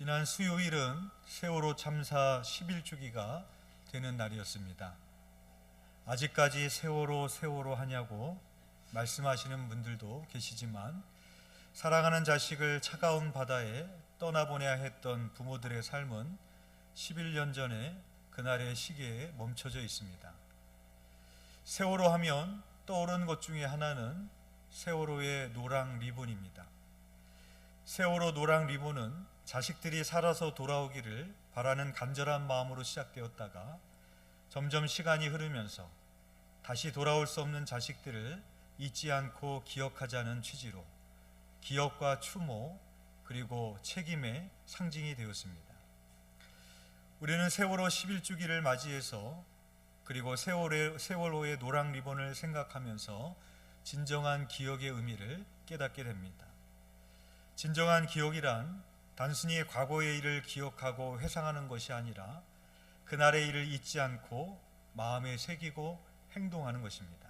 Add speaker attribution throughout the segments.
Speaker 1: 지난 수요일은 세월호 참사 10일주기가 되는 날이었습니다. 아직까지 세월호 하냐고 말씀하시는 분들도 계시지만 사랑하는 자식을 차가운 바다에 떠나보내야 했던 부모들의 삶은 11년 전에 그날의 시계에 멈춰져 있습니다. 세월호 하면 떠오르는 것 중에 하나는 세월호의 노랑 리본입니다. 세월호 노랑 리본은 자식들이 살아서 돌아오기를 바라는 간절한 마음으로 시작되었다가 점점 시간이 흐르면서 다시 돌아올 수 없는 자식들을 잊지 않고 기억하자는 취지로 기억과 추모 그리고 책임의 상징이 되었습니다. 우리는 세월호 11주기를 맞이해서 그리고 세월호의 노랑 리본을 생각하면서 진정한 기억의 의미를 깨닫게 됩니다. 진정한 기억이란 단순히 과거의 일을 기억하고 회상하는 것이 아니라 그날의 일을 잊지 않고 마음에 새기고 행동하는 것입니다.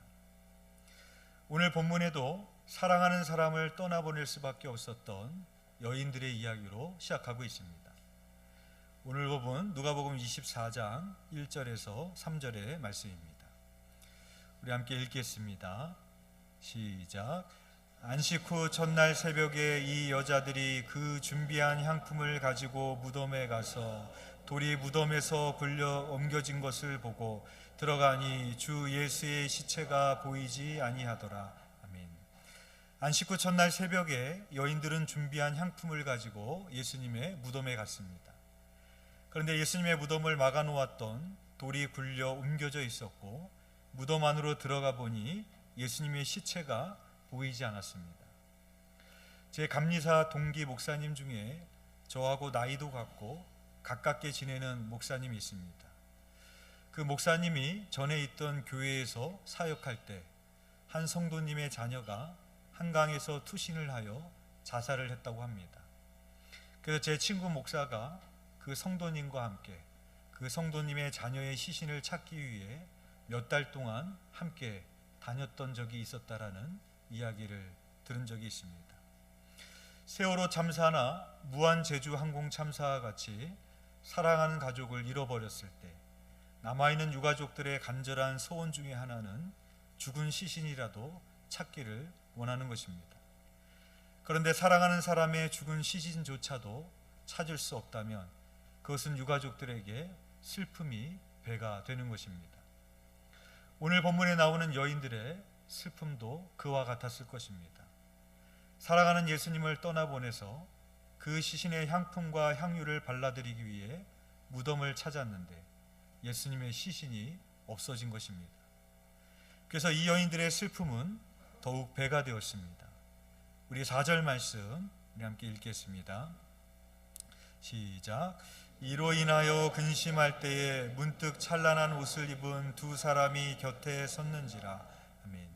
Speaker 1: 오늘 본문에도 사랑하는 사람을 떠나보낼 수밖에 없었던 여인들의 이야기로 시작하고 있습니다. 오늘 본문 누가복음 24장 1절에서 3절의 말씀입니다. 우리 함께 읽겠습니다. 시작. 안식 후 첫날 새벽에 이 여자들이 그 준비한 향품을 가지고 무덤에 가서 돌이 무덤에서 굴려 옮겨진 것을 보고 들어가니 주 예수의 시체가 보이지 아니하더라. 아멘. 안식 후 첫날 새벽에 여인들은 준비한 향품을 가지고 예수님의 무덤에 갔습니다. 그런데 예수님의 무덤을 막아 놓았던 돌이 굴려 옮겨져 있었고 무덤 안으로 들어가 보니 예수님의 시체가 보이지 않았습니다. 제 감리사 동기 목사님 중에 저하고 나이도 같고 가깝게 지내는 목사님이 있습니다. 그 목사님이 전에 있던 교회에서 사역할 때 한 성도님의 자녀가 한강에서 투신을 하여 자살을 했다고 합니다. 그래서 제 친구 목사가 그 성도님과 함께 그 성도님의 자녀의 시신을 찾기 위해 몇 달 동안 함께 다녔던 적이 있었다라는 이야기를 들은 적이 있습니다. 세월호 참사나 무한제주항공 참사와 같이 사랑하는 가족을 잃어버렸을 때 남아있는 유가족들의 간절한 소원 중에 하나는 죽은 시신이라도 찾기를 원하는 것입니다. 그런데 사랑하는 사람의 죽은 시신조차도 찾을 수 없다면 그것은 유가족들에게 슬픔이 배가 되는 것입니다. 오늘 본문에 나오는 여인들의 슬픔도 그와 같았을 것입니다. 사랑하는 예수님을 떠나보내서 그 시신의 향품과 향유를 발라드리기 위해 무덤을 찾았는데 예수님의 시신이 없어진 것입니다. 그래서 이 여인들의 슬픔은 더욱 배가 되었습니다. 우리 4절 말씀 우리 함께 읽겠습니다. 시작. 이로 인하여 근심할 때에 문득 찬란한 옷을 입은 두 사람이 곁에 섰는지라. 아멘.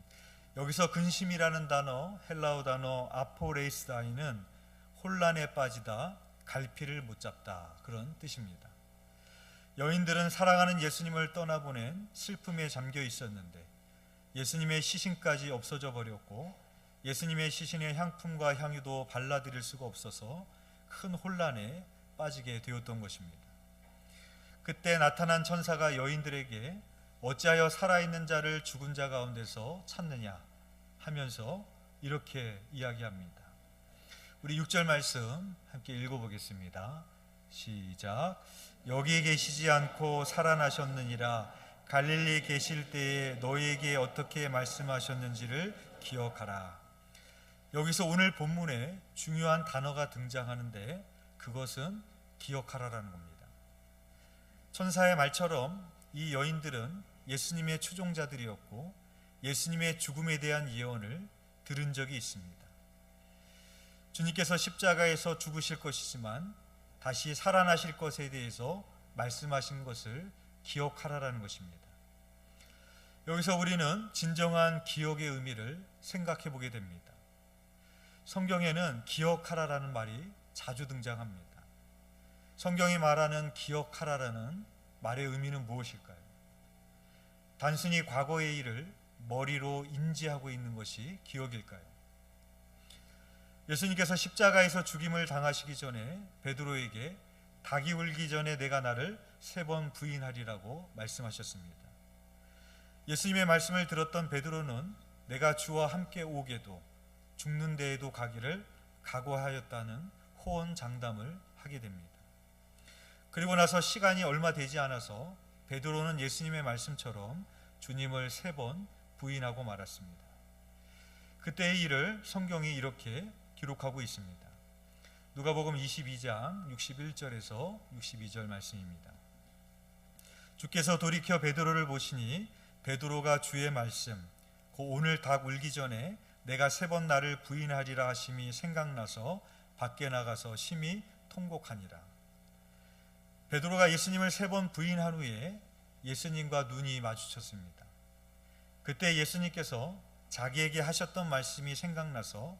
Speaker 1: 여기서 근심이라는 단어, 헬라어 단어 아포레이스다이는 혼란에 빠지다, 갈피를 못 잡다 그런 뜻입니다. 여인들은 사랑하는 예수님을 떠나보낸 슬픔에 잠겨 있었는데 예수님의 시신까지 없어져 버렸고 예수님의 시신의 향품과 향유도 발라드릴 수가 없어서 큰 혼란에 빠지게 되었던 것입니다. 그때 나타난 천사가 여인들에게 어찌하여 살아있는 자를 죽은 자 가운데서 찾느냐 하면서 이렇게 이야기합니다. 우리 6절 말씀 함께 읽어보겠습니다. 시작. 여기 계시지 않고 살아나셨느니라. 갈릴리 계실 때에 너희에게 어떻게 말씀하셨는지를 기억하라. 여기서 오늘 본문에 중요한 단어가 등장하는데 그것은 기억하라라는 겁니다. 천사의 말처럼 이 여인들은 예수님의 추종자들이었고 예수님의 죽음에 대한 예언을 들은 적이 있습니다. 주님께서 십자가에서 죽으실 것이지만 다시 살아나실 것에 대해서 말씀하신 것을 기억하라라는 것입니다. 여기서 우리는 진정한 기억의 의미를 생각해 보게 됩니다. 성경에는 기억하라라는 말이 자주 등장합니다. 성경이 말하는 기억하라라는 말의 의미는 무엇일까요? 단순히 과거의 일을 머리로 인지하고 있는 것이 기억일까요? 예수님께서 십자가에서 죽임을 당하시기 전에 베드로에게 닭이 울기 전에 내가 나를 3번 부인하리라고 말씀하셨습니다. 예수님의 말씀을 들었던 베드로는 내가 주와 함께 오게도 죽는 데에도 가기를 각오하였다는 호언장담을 하게 됩니다. 그리고 나서 시간이 얼마 되지 않아서 베드로는 예수님의 말씀처럼 주님을 3번 부인하고 말았습니다. 그때의 일을 성경이 이렇게 기록하고 있습니다. 누가복음 22장 61절에서 62절 말씀입니다. 주께서 돌이켜 베드로를 보시니 베드로가 주의 말씀 곧 오늘 닭 울기 전에 내가 3번 나를 부인하리라 하심이 생각나서 밖에 나가서 심히 통곡하니라. 베드로가 예수님을 3번 부인한 후에 예수님과 눈이 마주쳤습니다. 그때 예수님께서 자기에게 하셨던 말씀이 생각나서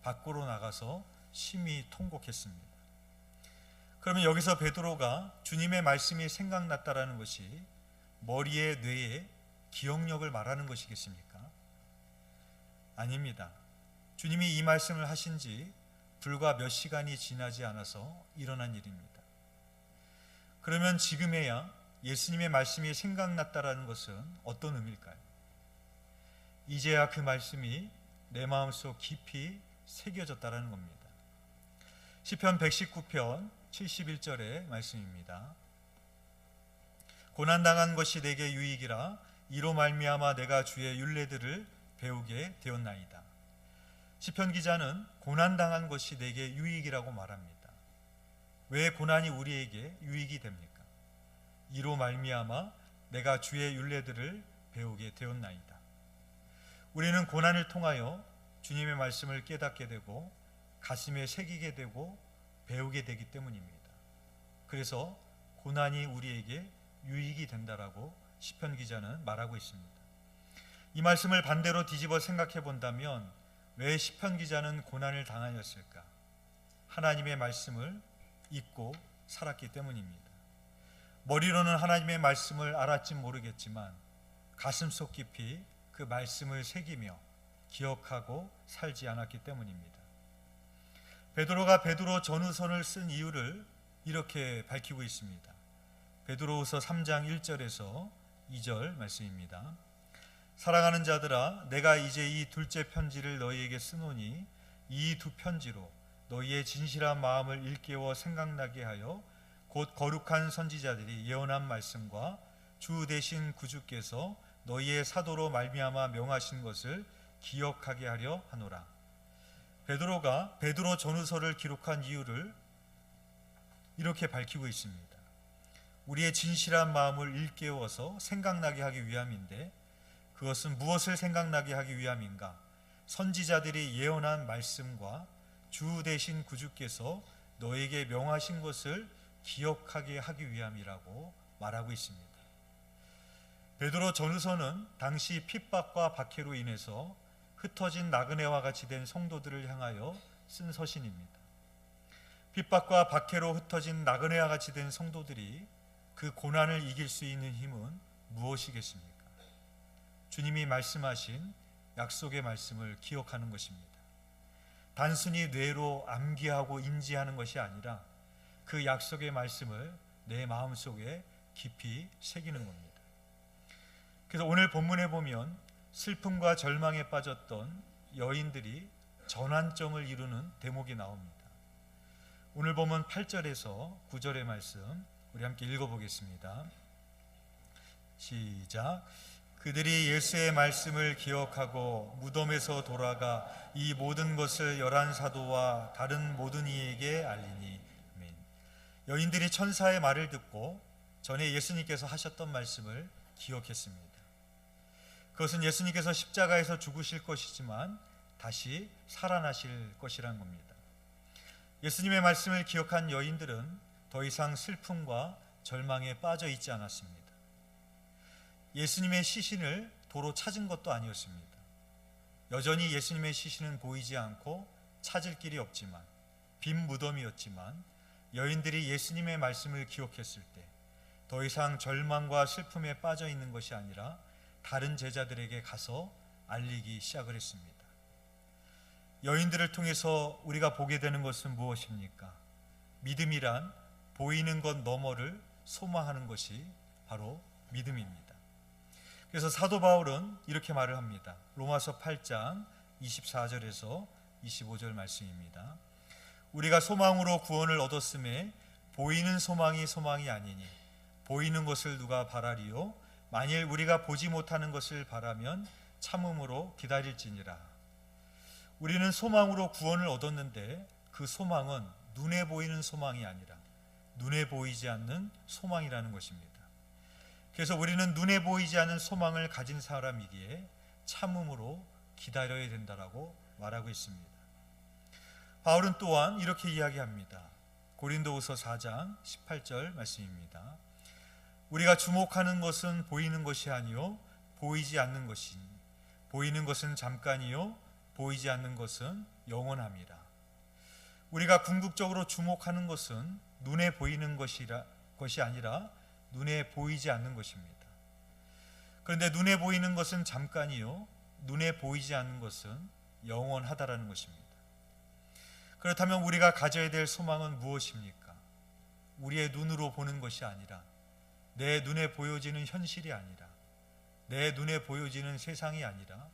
Speaker 1: 밖으로 나가서 심히 통곡했습니다. 그러면 여기서 베드로가 주님의 말씀이 생각났다라는 것이 머리에 뇌에 기억력을 말하는 것이겠습니까? 아닙니다. 주님이 이 말씀을 하신 지 불과 몇 시간이 지나지 않아서 일어난 일입니다. 그러면 지금에야 예수님의 말씀이 생각났다라는 것은 어떤 의미일까요? 이제야 그 말씀이 내 마음속 깊이 새겨졌다라는 겁니다. 시편 119편 71절의 말씀입니다. 고난당한 것이 내게 유익이라 이로 말미암아 내가 주의 율례들을 배우게 되었나이다. 시편 기자는 고난당한 것이 내게 유익이라고 말합니다. 왜 고난이 우리에게 유익이 됩니까? 이로 말미암아 내가 주의 율례들을 배우게 되었나이다. 우리는 고난을 통하여 주님의 말씀을 깨닫게 되고 가슴에 새기게 되고 배우게 되기 때문입니다. 그래서 고난이 우리에게 유익이 된다라고 시편 기자는 말하고 있습니다. 이 말씀을 반대로 뒤집어 생각해 본다면 왜 시편 기자는 고난을 당하였을까? 하나님의 말씀을 잊고 살았기 때문입니다. 머리로는 하나님의 말씀을 알았진 모르겠지만 가슴속 깊이 그 말씀을 새기며 기억하고 살지 않았기 때문입니다. 베드로가 베드로 전후서를 쓴 이유를 이렇게 밝히고 있습니다. 베드로후서 3장 1절에서 2절 말씀입니다. 사랑하는 자들아, 내가 이제 이 둘째 편지를 너희에게 쓰노니 이 두 편지로 너희의 진실한 마음을 일깨워 생각나게 하여 곧 거룩한 선지자들이 예언한 말씀과 주 되신 구주께서 너희의 사도로 말미암아 명하신 것을 기억하게 하려 하노라. 베드로가 베드로 전후서를 기록한 이유를 이렇게 밝히고 있습니다. 우리의 진실한 마음을 일깨워서 생각나게 하기 위함인데 그것은 무엇을 생각나게 하기 위함인가? 선지자들이 예언한 말씀과 주 되신 구주께서 너에게 명하신 것을 기억하게 하기 위함이라고 말하고 있습니다. 베드로 전후서는 당시 핍박과 박해로 인해서 흩어진 나그네와 같이 된 성도들을 향하여 쓴 서신입니다. 핍박과 박해로 흩어진 나그네와 같이 된 성도들이 그 고난을 이길 수 있는 힘은 무엇이겠습니까? 주님이 말씀하신 약속의 말씀을 기억하는 것입니다. 단순히 뇌로 암기하고 인지하는 것이 아니라 그 약속의 말씀을 내 마음속에 깊이 새기는 겁니다. 그래서 오늘 본문에 보면 슬픔과 절망에 빠졌던 여인들이 전환점을 이루는 대목이 나옵니다. 오늘 본문 8절에서 9절의 말씀 우리 함께 읽어보겠습니다. 시작. 그들이 예수의 말씀을 기억하고 무덤에서 돌아가 이 모든 것을 11사도와 다른 모든 이에게 알리니. 아멘. 여인들이 천사의 말을 듣고 전에 예수님께서 하셨던 말씀을 기억했습니다. 그것은 예수님께서 십자가에서 죽으실 것이지만 다시 살아나실 것이란 겁니다. 예수님의 말씀을 기억한 여인들은 더 이상 슬픔과 절망에 빠져 있지 않았습니다. 예수님의 시신을 도로 찾은 것도 아니었습니다. 여전히 예수님의 시신은 보이지 않고 찾을 길이 없지만 빈 무덤이었지만 여인들이 예수님의 말씀을 기억했을 때 더 이상 절망과 슬픔에 빠져 있는 것이 아니라 다른 제자들에게 가서 알리기 시작을 했습니다. 여인들을 통해서 우리가 보게 되는 것은 무엇입니까? 믿음이란 보이는 것 너머를 소망하는 것이 바로 믿음입니다. 그래서 사도 바울은 이렇게 말을 합니다. 로마서 8장 24절에서 25절 말씀입니다. 우리가 소망으로 구원을 얻었음에 보이는 소망이 소망이 아니니 보이는 것을 누가 바라리요? 만일 우리가 보지 못하는 것을 바라면 참음으로 기다릴지니라. 우리는 소망으로 구원을 얻었는데 그 소망은 눈에 보이는 소망이 아니라 눈에 보이지 않는 소망이라는 것입니다. 그래서 우리는 눈에 보이지 않는 소망을 가진 사람이기에 참음으로 기다려야 된다라고 말하고 있습니다. 바울은 또한 이렇게 이야기합니다. 고린도후서 4장 18절 말씀입니다. 우리가 주목하는 것은 보이는 것이 아니요 보이지 않는 것이니 보이는 것은 잠깐이요 보이지 않는 것은 영원함이라. 우리가 궁극적으로 주목하는 것은 눈에 보이는 것이 아니라 눈에 보이지 않는 것입니다. 그런데 눈에 보이는 것은 잠깐이요 눈에 보이지 않는 것은 영원하다라는 것입니다. 그렇다면 우리가 가져야 될 소망은 무엇입니까? 우리의 눈으로 보는 것이 아니라 내 눈에 보여지는 현실이 아니라 내 눈에 보여지는 세상이 아니라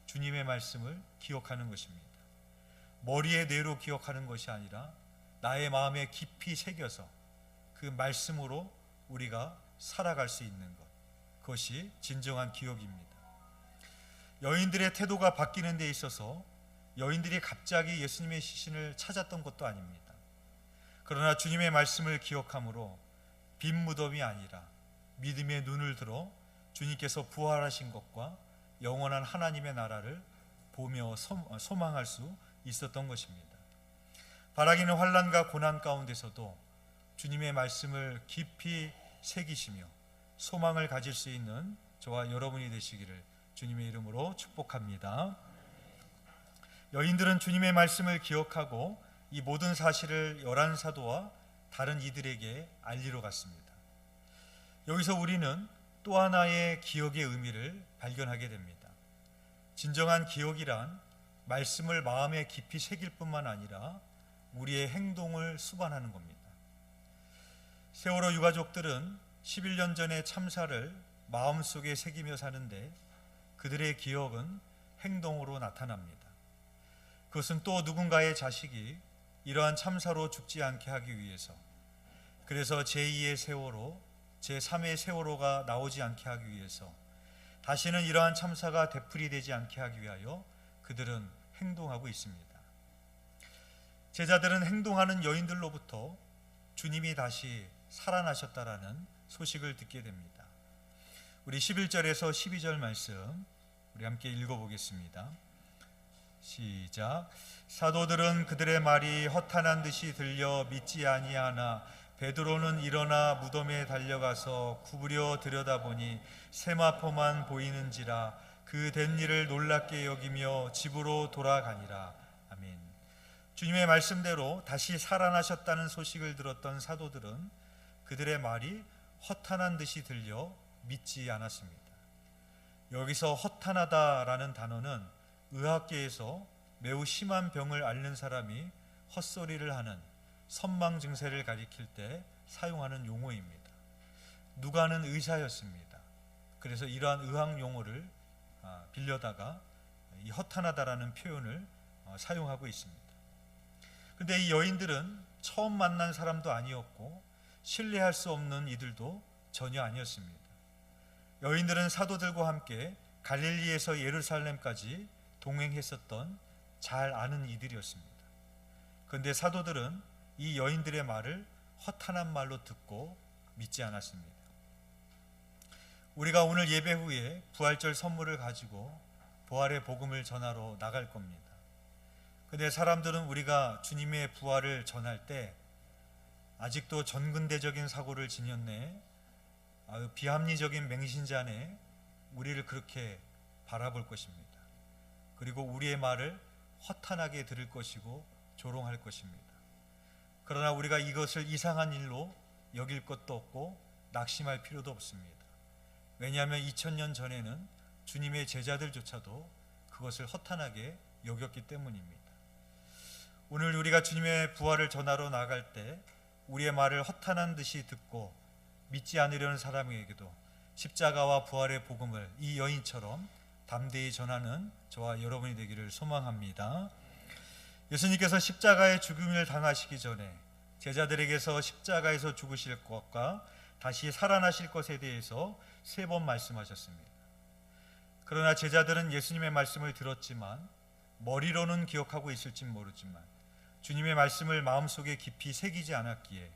Speaker 1: 주님의 말씀을 기억하는 것입니다. 머리의 뇌로 기억하는 것이 아니라 나의 마음에 깊이 새겨서 그 말씀으로 우리가 살아갈 수 있는 것, 그것이 진정한 기억입니다. 여인들의 태도가 바뀌는 데 있어서 여인들이 갑자기 예수님의 시신을 찾았던 것도 아닙니다. 그러나 주님의 말씀을 기억함으로 빈 무덤이 아니라 믿음의 눈을 들어 주님께서 부활하신 것과 영원한 하나님의 나라를 보며 소망할 수 있었던 것입니다. 바라기는 환난과 고난 가운데서도 주님의 말씀을 깊이 새기시며 소망을 가질 수 있는 저와 여러분이 되시기를 주님의 이름으로 축복합니다. 여인들은 주님의 말씀을 기억하고 이 모든 사실을 열한 사도와 다른 이들에게 알리러 갔습니다. 여기서 우리는 또 하나의 기억의 의미를 발견하게 됩니다. 진정한 기억이란 말씀을 마음에 깊이 새길 뿐만 아니라 우리의 행동을 수반하는 겁니다. 세월호 유가족들은 11년 전의 참사를 마음속에 새기며 사는데 그들의 기억은 행동으로 나타납니다. 그것은 또 누군가의 자식이 이러한 참사로 죽지 않게 하기 위해서, 그래서 제2의 세월호, 제3의 세월호가 나오지 않게 하기 위해서, 다시는 이러한 참사가 되풀이되지 않게 하기 위하여 그들은 행동하고 있습니다. 제자들은 행동하는 여인들로부터 주님이 다시 살아나셨다라는 소식을 듣게 됩니다. 우리 11절에서 12절 말씀 우리 함께 읽어보겠습니다. 시작. 사도들은 그들의 말이 허탄한 듯이 들려 믿지 아니하나 베드로는 일어나 무덤에 달려가서 구부려 들여다보니 세마포만 보이는지라 그 된 일을 놀랍게 여기며 집으로 돌아가니라. 아멘. 주님의 말씀대로 다시 살아나셨다는 소식을 들었던 사도들은 그들의 말이 허탄한 듯이 들려 믿지 않았습니다. 여기서 허탄하다라는 단어는 의학계에서 매우 심한 병을 앓는 사람이 헛소리를 하는 선망 증세를 가리킬 때 사용하는 용어입니다. 누가는 의사였습니다. 그래서 이러한 의학 용어를 빌려다가 이 허탄하다라는 표현을 사용하고 있습니다. 그런데 이 여인들은 처음 만난 사람도 아니었고 신뢰할 수 없는 이들도 전혀 아니었습니다. 여인들은 사도들과 함께 갈릴리에서 예루살렘까지 동행했었던 잘 아는 이들이었습니다. 그런데 사도들은 이 여인들의 말을 허탄한 말로 듣고 믿지 않았습니다. 우리가 오늘 예배 후에 부활절 선물을 가지고 부활의 복음을 전하러 나갈 겁니다. 그런데 사람들은 우리가 주님의 부활을 전할 때 아직도 전근대적인 사고를 지녔네, 비합리적인 맹신자네, 우리를 그렇게 바라볼 것입니다. 그리고 우리의 말을 허탄하게 들을 것이고 조롱할 것입니다. 그러나 우리가 이것을 이상한 일로 여길 것도 없고 낙심할 필요도 없습니다. 왜냐하면 2000년 전에는 주님의 제자들조차도 그것을 허탄하게 여겼기 때문입니다. 오늘 우리가 주님의 부활을 전하러 나갈 때 우리의 말을 허탄한 듯이 듣고 믿지 않으려는 사람에게도 십자가와 부활의 복음을 이 여인처럼 담대히 전하는 저와 여러분이 되기를 소망합니다. 예수님께서 십자가의 죽음을 당하시기 전에 제자들에게서 십자가에서 죽으실 것과 다시 살아나실 것에 대해서 3번 말씀하셨습니다. 그러나 제자들은 예수님의 말씀을 들었지만 머리로는 기억하고 있을지 모르지만 주님의 말씀을 마음속에 깊이 새기지 않았기에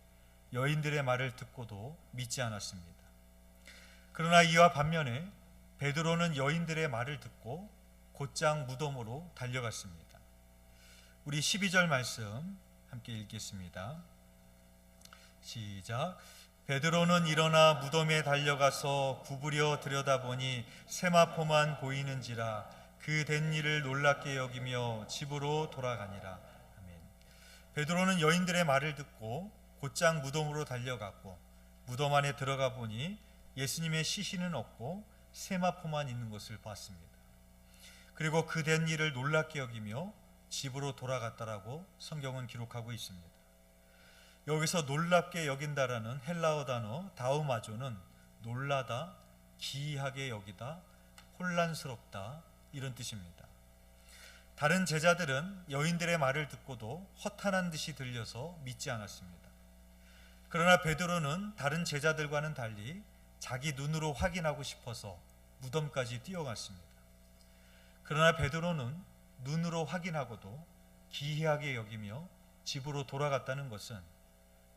Speaker 1: 여인들의 말을 듣고도 믿지 않았습니다. 그러나 이와 반면에 베드로는 여인들의 말을 듣고 곧장 무덤으로 달려갔습니다. 우리 12절 말씀 함께 읽겠습니다. 시작. 베드로는 일어나 무덤에 달려가서 구부려 들여다보니 세마포만 보이는지라 그 된 일을 놀랍게 여기며 집으로 돌아가니라. 아멘. 베드로는 여인들의 말을 듣고 곧장 무덤으로 달려갔고 무덤 안에 들어가 보니 예수님의 시신은 없고 세마포만 있는 것을 봤습니다. 그리고 그 된 일을 놀랍게 여기며 집으로 돌아갔다라고 성경은 기록하고 있습니다. 여기서 놀랍게 여긴다라는 헬라어 단어 다우마조는 놀라다, 기이하게 여기다, 혼란스럽다 이런 뜻입니다. 다른 제자들은 여인들의 말을 듣고도 허탄한 듯이 들려서 믿지 않았습니다. 그러나 베드로는 다른 제자들과는 달리 자기 눈으로 확인하고 싶어서 무덤까지 뛰어갔습니다. 그러나 베드로는 눈으로 확인하고도 기이하게 여기며 집으로 돌아갔다는 것은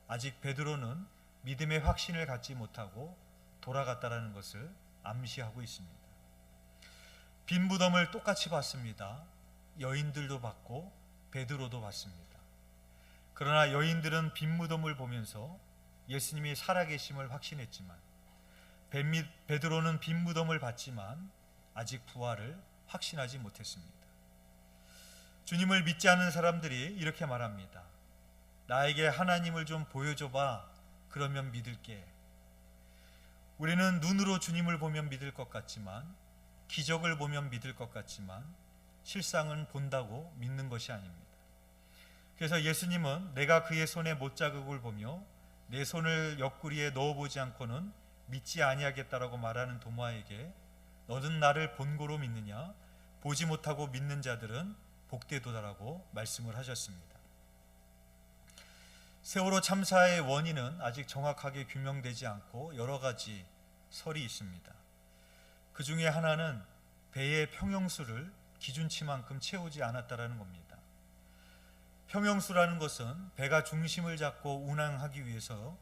Speaker 1: 아직 베드로는 믿음의 확신을 갖지 못하고 돌아갔다는 것을 암시하고 있습니다. 빈 무덤을 똑같이 봤습니다. 여인들도 봤고 베드로도 봤습니다. 그러나 여인들은 빈 무덤을 보면서 예수님이 살아계심을 확신했지만 베드로는 빈 무덤을 봤지만 아직 부활을 확신하지 못했습니다. 주님을 믿지 않는 사람들이 이렇게 말합니다. 나에게 하나님을 좀 보여줘봐. 그러면 믿을게. 우리는 눈으로 주님을 보면 믿을 것 같지만, 기적을 보면 믿을 것 같지만 실상은 본다고 믿는 것이 아닙니다. 그래서 예수님은 내가 그의 손에 못자국을 보며 내 손을 옆구리에 넣어보지 않고는 믿지 아니하겠다라고 말하는 도마에게 너는 나를 본고로 믿느냐? 보지 못하고 믿는 자들은 복되도다라고 말씀을 하셨습니다. 세월호 참사의 원인은 아직 정확하게 규명되지 않고 여러 가지 설이 있습니다. 그 중에 하나는 배의 평형수를 기준치만큼 채우지 않았다라는 겁니다. 평형수라는 것은 배가 중심을 잡고 운항하기 위해서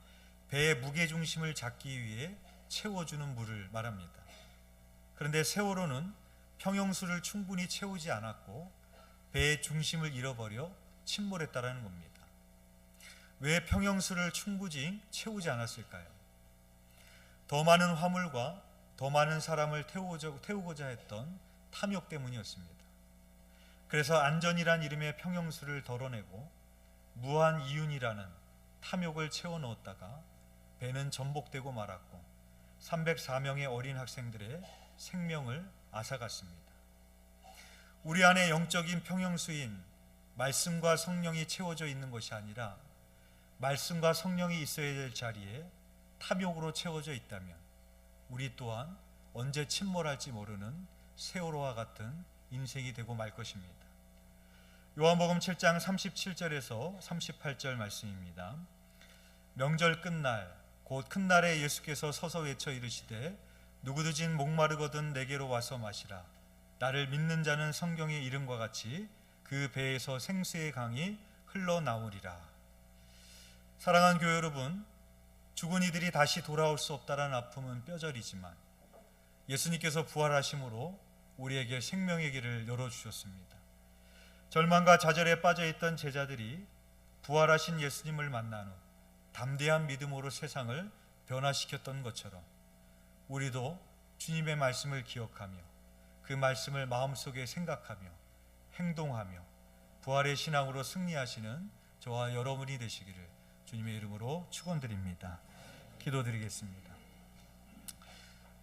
Speaker 1: 배의 무게중심을 잡기 위해 채워주는 물을 말합니다. 그런데 세월호는 평형수를 충분히 채우지 않았고 배의 중심을 잃어버려 침몰했다라는 겁니다. 왜 평형수를 충분히 채우지 않았을까요? 더 많은 화물과 더 많은 사람을 태우고자 했던 탐욕 때문이었습니다. 그래서 안전이란 이름의 평형수를 덜어내고 무한 이윤이라는 탐욕을 채워 넣었다가 배는 전복되고 말았고 304명의 어린 학생들의 생명을 앗아갔습니다. 우리 안에 영적인 평형수인 말씀과 성령이 채워져 있는 것이 아니라 말씀과 성령이 있어야 될 자리에 탐욕으로 채워져 있다면 우리 또한 언제 침몰할지 모르는 세월호와 같은 인생이 되고 말 것입니다. 요한복음 7장 37절에서 38절 말씀입니다. 명절 끝날 곧 큰 날에 예수께서 서서 외쳐 이르시되 누구든지 목마르거든 내게로 와서 마시라. 나를 믿는 자는 성경의 이름과 같이 그 배에서 생수의 강이 흘러나오리라. 사랑하는 교회 여러분, 죽은 이들이 다시 돌아올 수 없다라는 아픔은 뼈저리지만 예수님께서 부활하심으로 우리에게 생명의 길을 열어주셨습니다. 절망과 좌절에 빠져있던 제자들이 부활하신 예수님을 만난 후 담대한 믿음으로 세상을 변화시켰던 것처럼 우리도 주님의 말씀을 기억하며 그 말씀을 마음속에 생각하며 행동하며 부활의 신앙으로 승리하시는 저와 여러분이 되시기를 주님의 이름으로 축원드립니다. 기도드리겠습니다.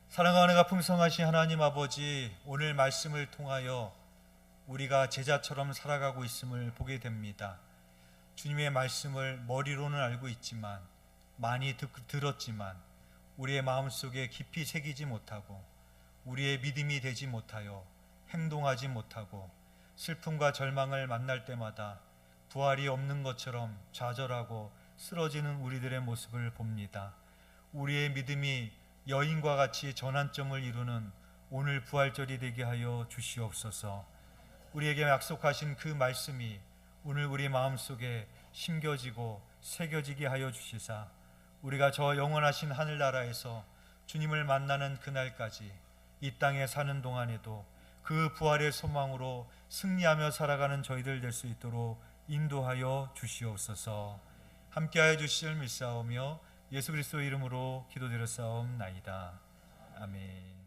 Speaker 1: 사랑하는 은혜가 풍성하신 하나님 아버지, 오늘 말씀을 통하여 우리가 제자처럼 살아가고 있음을 보게 됩니다. 주님의 말씀을 머리로는 알고 있지만, 많이 들었지만 우리의 마음속에 깊이 새기지 못하고 우리의 믿음이 되지 못하여 행동하지 못하고 슬픔과 절망을 만날 때마다 부활이 없는 것처럼 좌절하고 쓰러지는 우리들의 모습을 봅니다. 우리의 믿음이 여인과 같이 전환점을 이루는 오늘 부활절이 되게 하여 주시옵소서. 우리에게 약속하신 그 말씀이 오늘 우리 마음속에 심겨지고 새겨지게 하여 주시사, 우리가 저 영원하신 하늘나라에서 주님을 만나는 그날까지 이 땅에 사는 동안에도 그 부활의 소망으로 승리하며 살아가는 저희들 될 수 있도록 인도하여 주시옵소서. 함께하여 주실 믿사오며 예수 그리스도 이름으로 기도드렸사옵나이다. 아멘.